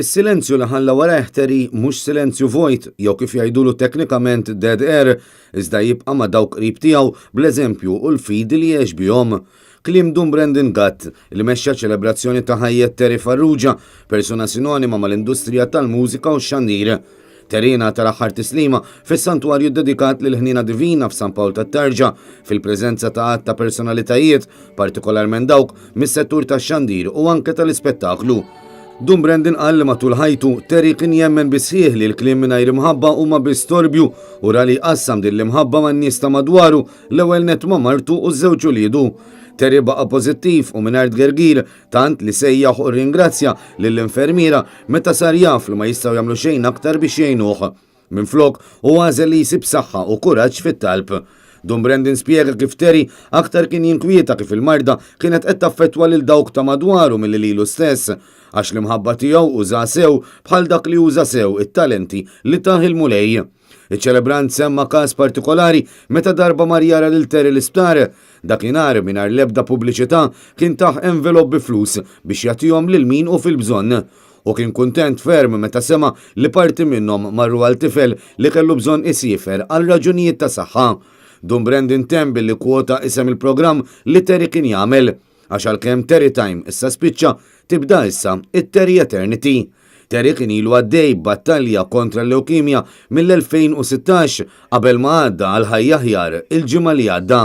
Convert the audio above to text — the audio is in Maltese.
Is-silenzju li ħalla wara Terry mhux silenzju vojt jew kif jgħidulu teknikament dead air, iżda jibqa' ma' dawk qrib tiegħu bl-eżempju u l-fidi li jgħix bihom. Kliem dum Brendan Gatt li mexxa ċelebrazzjoni ta' ħajjet Terry Farrugia, persuna sinonima mal-industrija tal-mużika u x-xandir. Terina tal-aħħar tislima fis-santwarju dedikat lil ħnina divina f'San Pawl tat-Terġa fil-preżenza ta' għadd ta' personalitajiet, partikolarment dawk mis-settur tax-xandir u anke tal-ispettaklu. Dum Brendan qal li matul ħajtu Terry kien jemmen bisħieħ li l-kliem mingħajr imħabba huma bistorbju u rali qassam din l-imħabba man-nies ta' madwaru l-ewwel net ma' martu u żewġ uliedu. Terry baqa' pożittiv u mingħajr gergir tant li sejjaħ u ringrazzja lill-infermiera meta sar jaf li ma jistgħu jagħmlu xejn aktar biex jgħinuh. Minflok u għażel li jsib saħħa u kuraġġ fit-talb. Dum Brendan spjega kif Terry aktar kien jinkwieta kif il-marda kienet qed taffettwa lil dawk ta' madwaru milli lilu stess, għax l-imħabba tiegħu uża sew bħal dak li uża sew it-talenti li taħ il-mulej. Iċ-ċelebrant semma każ partikolari meta darba mar jara lil Terry l-isptar. Dakinhar mingħajr l-ebda pubbliċità kien taħ envelop bi flus biex jagħtihom lil min u fil-bżonn. U kien kuntent ferm meta sema li parti minnhom marru għal tifel li kellu bżonn isifer għal raġunijiet ta' saħħa. Dum Brendan tembi li kwota isem il-programm li Terry kien jagħmel, għax għalkemm Terry Time issa spiċċa tibda issa it-Terry Eternity. Terry kien ilu għaddej battalja kontra l-leukemja mill-2016 qabel ma għadda għal ħajja aħjar il-ġimgħa li għadda.